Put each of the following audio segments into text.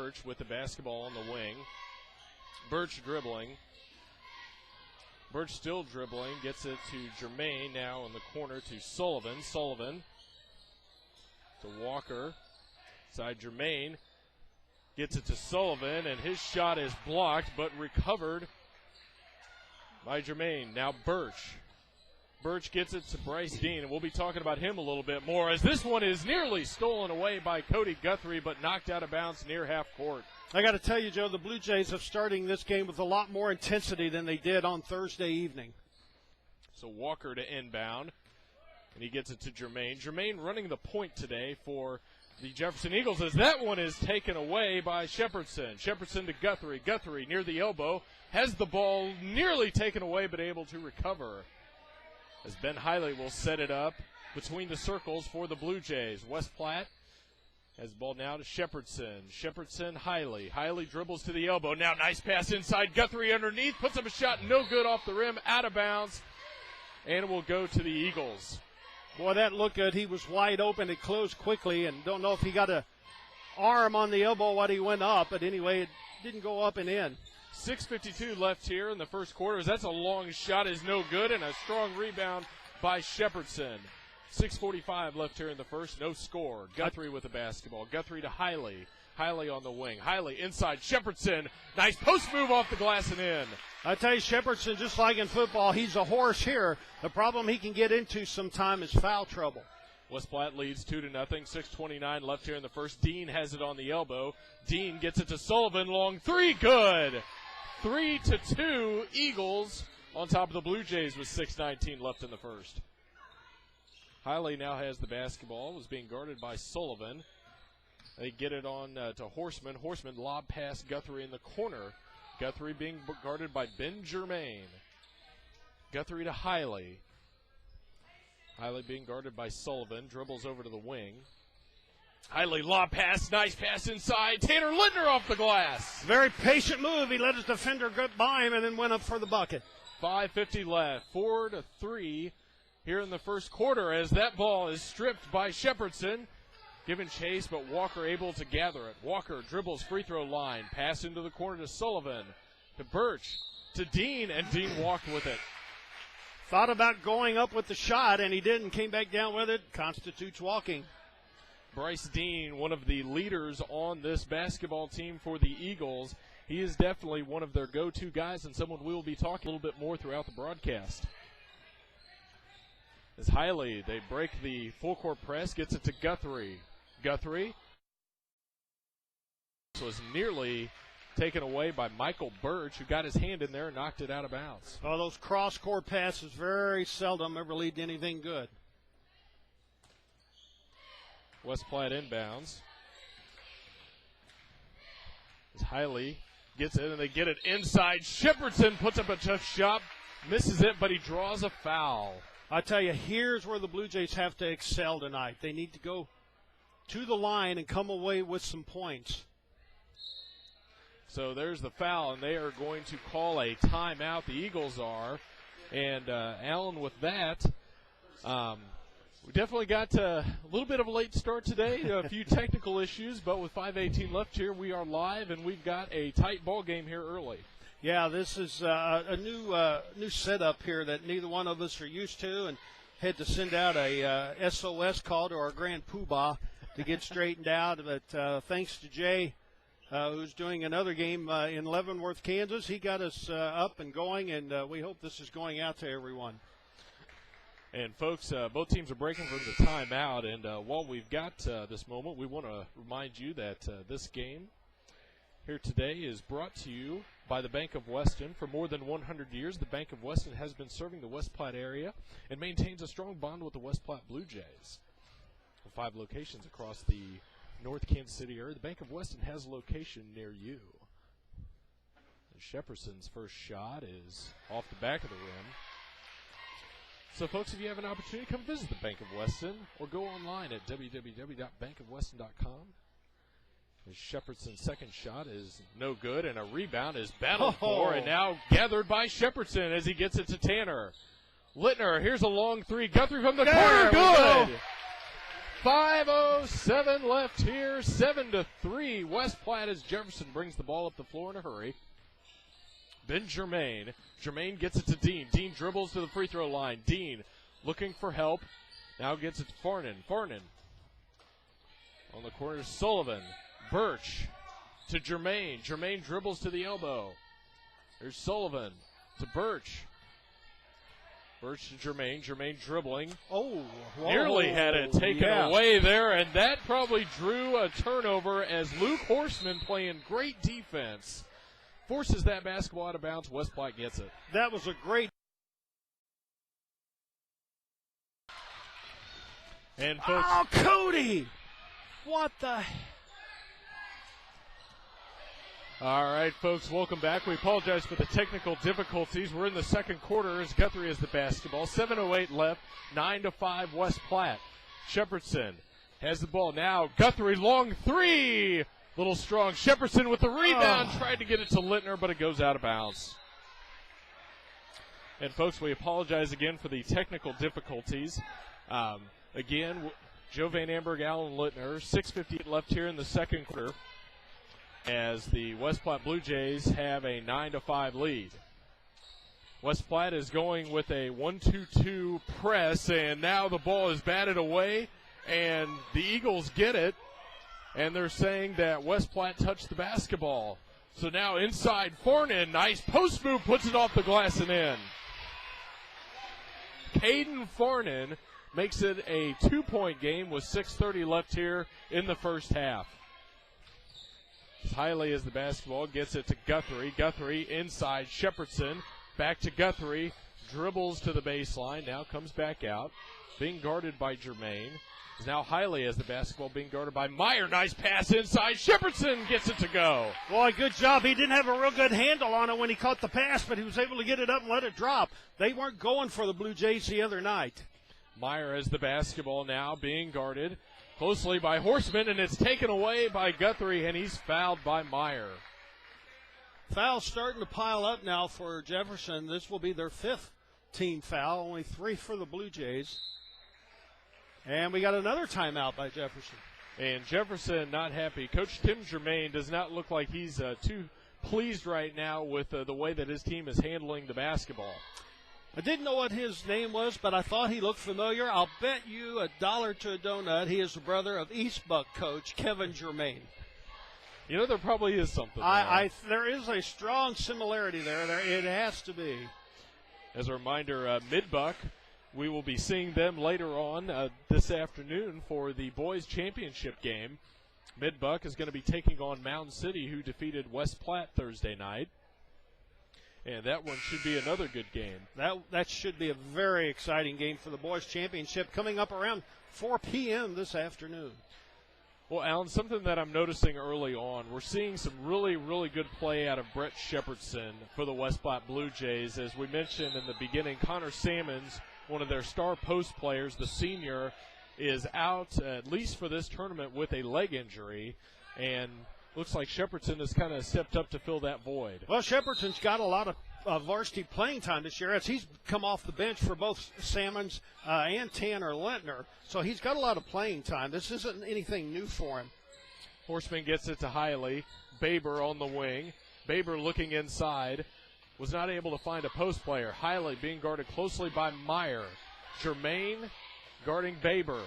Birch with the basketball on the wing. Birch dribbling. Birch still dribbling. Gets it to Jermaine, now in the corner to Sullivan. Sullivan to Walker. Side Jermaine. Gets it to Sullivan, and his shot is blocked but recovered by Jermaine. Now Birch. Birch gets it to Bryce Dean, and we'll be talking about him a little bit more as this one is nearly stolen away by Cody Guthrie but knocked out of bounds near half court. I got to tell you, Joe, the Blue Jays are starting this game with a lot more intensity than they did on Thursday evening. So Walker to inbound, and he gets it to Jermaine. Jermaine running the point today for the Jefferson Eagles as that one is taken away by Shepherdson. Shepherdson to Guthrie. Guthrie near the elbow has the ball nearly taken away but able to recover. As Ben Hiley will set it up between the circles for the Blue Jays. West Platte has the ball now to Shepherdson. Shepherdson, Hiley. Hiley dribbles to the elbow. Now nice pass inside. Guthrie underneath. Puts up a shot. No good off the rim. Out of bounds. And it will go to the Eagles. Boy, that looked good. He was wide open. It closed quickly. And don't know if he got an arm on the elbow while he went up. But anyway, it didn't go up and in. 6:52 left here in the first quarter. That's a long shot, is no good, and a strong rebound by Shepherdson. 6:45 left here in the first, no score. Guthrie with the basketball. Guthrie to Hiley. Hiley on the wing. Hiley inside. Shepherdson. Nice post move off the glass and in. I tell you, Shepherdson, just like in football, he's a horse here. The problem he can get into sometime is foul trouble. West Platte leads 2-0. 6:29 left here in the first. Dean has it on the elbow. Dean gets it to Sullivan. Long three, good. 3-2 Eagles on top of the Blue Jays with 6:19 left in the first. Hiley now has the basketball. Was being guarded by Sullivan. They get it on to Horseman. Horseman lob past Guthrie in the corner. Guthrie being guarded by Ben Germain. Guthrie to Hiley. Hiley being guarded by Sullivan. Dribbles over to the wing. Hiley lob pass, nice pass inside. Tanner Littner off the glass. Very patient move. He let his defender get by him and then went up for the bucket. 5:50 left, 4-3 here in the first quarter as that ball is stripped by Shepherdson. Given chase, but Walker able to gather it. Walker dribbles free throw line. Pass into the corner to Sullivan. To Birch. To Dean, and Dean walked with it. Thought about going up with the shot, and he didn't. Came back down with it. Constitutes walking. Bryce Dean, one of the leaders on this basketball team for the Eagles. He is definitely one of their go-to guys and someone we will be talking a little bit more throughout the broadcast. As Hiley, they break the full-court press, gets it to Guthrie. Guthrie was nearly taken away by Michael Birch, who got his hand in there and knocked it out of bounds. Oh, those cross-court passes very seldom ever lead to anything good. West Platte inbounds. As Hiley gets it, and they get it inside. Shepherdson puts up a tough shot, misses it, but he draws a foul. I tell you, here's where the Blue Jays have to excel tonight. They need to go to the line and come away with some points. So there's the foul, and they are going to call a timeout. The Eagles are. And, Alan, with that, we definitely got a little bit of a late start today, a few technical issues, but with 5:18 left here, we are live, and we've got a tight ball game here early. Yeah, this is a new setup here that neither one of us are used to, and had to send out a SOS call to our grand poobah to get straightened out. But thanks to Jay, who's doing another game in Leavenworth, Kansas, he got us up and going, and we hope this is going out to everyone. And, folks, both teams are breaking from the timeout. And while we've got this moment, we want to remind you that this game here today is brought to you by the Bank of Weston. For more than 100 years, the Bank of Weston has been serving the West Platte area and maintains a strong bond with the West Platte Blue Jays. With 5 locations across the North Kansas City area, the Bank of Weston has a location near you. And Shepperson's first shot is off the back of the rim. So, folks, if you have an opportunity, come visit the Bank of Weston or go online at www.bankofweston.com. Shepherdson's second shot is no good, and a rebound is battled for, and now gathered by Shepherdson as he gets it to Tanner. Littner, here's a long three. Guthrie from the corner, good! 5:07 left here, 7-3. West Platte as Jefferson brings the ball up the floor in a hurry. Then Jermaine. Jermaine gets it to Dean. Dean dribbles to the free throw line. Dean looking for help. Now gets it to Farnan. Farnan on the corner. Sullivan. Birch to Jermaine. Jermaine dribbles to the elbow. There's Sullivan to Birch. Birch to Jermaine. Jermaine dribbling. Oh, whoa. Nearly had it taken away there, and that probably drew a turnover as Luke Horseman, playing great defense, forces that basketball out of bounds. West Platte gets it. That was a great. And folks, oh, Cody! What the? All right, folks, welcome back. We apologize for the technical difficulties. We're in the second quarter as Guthrie has the basketball. 7:08 left, 9-5 West Platte. Shepherdson has the ball now. Guthrie, long three. Little strong. Shepherdson with the rebound. Tried to get it to Littner, but it goes out of bounds. And, folks, we apologize again for the technical difficulties. Again, Joe Van Amberg, Alan Littner, 6:58 left here in the second quarter, as the West Platte Blue Jays have a 9-5 lead. West Platte is going with a 1-2-2 press, and now the ball is batted away, and the Eagles get it, and they're saying that West Platte touched the basketball. So now inside Fornan, nice post move, puts it off the glass and in. Caden Fornan makes it a 2-point game with 6:30 left here in the first half. Hiley as the basketball gets it to Guthrie. Guthrie inside Shepherdson. Back to Guthrie. Dribbles to the baseline. Now comes back out. Being guarded by Jermaine. Is now Hiley as the basketball being guarded by Meyer. Nice pass inside. Shepherdson gets it to go. Boy, good job. He didn't have a real good handle on it when he caught the pass, but he was able to get it up and let it drop. They weren't going for the Blue Jays the other night. Meyer has the basketball now being guarded closely by Horseman, and it's taken away by Guthrie, and he's fouled by Meyer. Fouls starting to pile up now for Jefferson. This will be their 5th team foul, only 3 for the Blue Jays. And we got another timeout by Jefferson. And Jefferson not happy. Coach Tim Germain does not look like he's too pleased right now with the way that his team is handling the basketball. I didn't know what his name was, but I thought he looked familiar. I'll bet you $1 to a donut he is the brother of East Buck coach Kevin Germain. You know, there probably is something there is a strong similarity there. It has to be. As a reminder, Mid-Buck, we will be seeing them later on this afternoon for the boys' championship game. Mid-Buck is going to be taking on Mound City, who defeated West Platte Thursday night. And that one should be another good game. That should be a very exciting game for the boys' championship coming up around 4 p.m. this afternoon. Well, Alan, something that I'm noticing early on, we're seeing some really, really good play out of Brett Shepherdson for the West Platte Blue Jays. As we mentioned in the beginning, Connor Salmons, one of their star post players, the senior, is out at least for this tournament with a leg injury, and looks like Shepherdson has kind of stepped up to fill that void. Well, Shepherdson's got a lot of varsity playing time this year as he's come off the bench for both Salmons and Tanner Lentner. So he's got a lot of playing time. This isn't anything new for him. Horseman gets it to Hiley. Baber on the wing. Baber looking inside. Was not able to find a post player. Hiley being guarded closely by Meyer. Jermaine guarding Baber.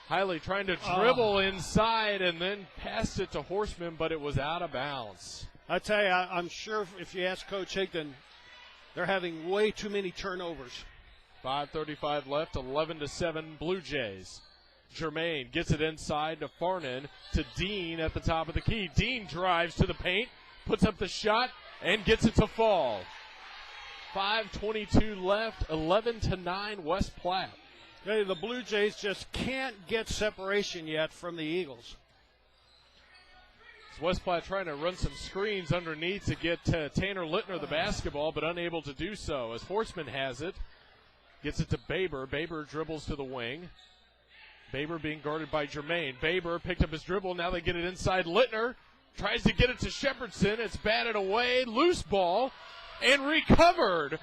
Hiley trying to dribble inside and then passed it to Horseman, but it was out of bounds. I tell you, I'm sure if you ask Coach Higdon, they're having way too many turnovers. 5:35 left, 11-7 Blue Jays. Jermaine gets it inside to Farnan, to Dean at the top of the key. Dean drives to the paint, puts up the shot, and gets it to fall. 5:22 left, 11-9 West Platte. The Blue Jays just can't get separation yet from the Eagles. West Platte trying to run some screens underneath to get Tanner Littner the basketball, but unable to do so as Horseman has it. Gets it to Baber. Baber dribbles to the wing. Baber being guarded by Jermaine. Baber picked up his dribble. Now they get it inside. Littner tries to get it to Shepherdson. It's batted away. Loose ball and recovered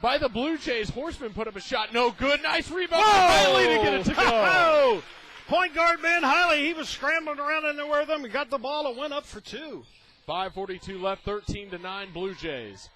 by the Blue Jays. Horseman put up a shot. No good. Nice rebound by Hiley to get it to go. Point guard Ben Hiley, he was scrambling around in there with them. He got the ball and went up for two. 5:42 left, 13-9 Blue Jays.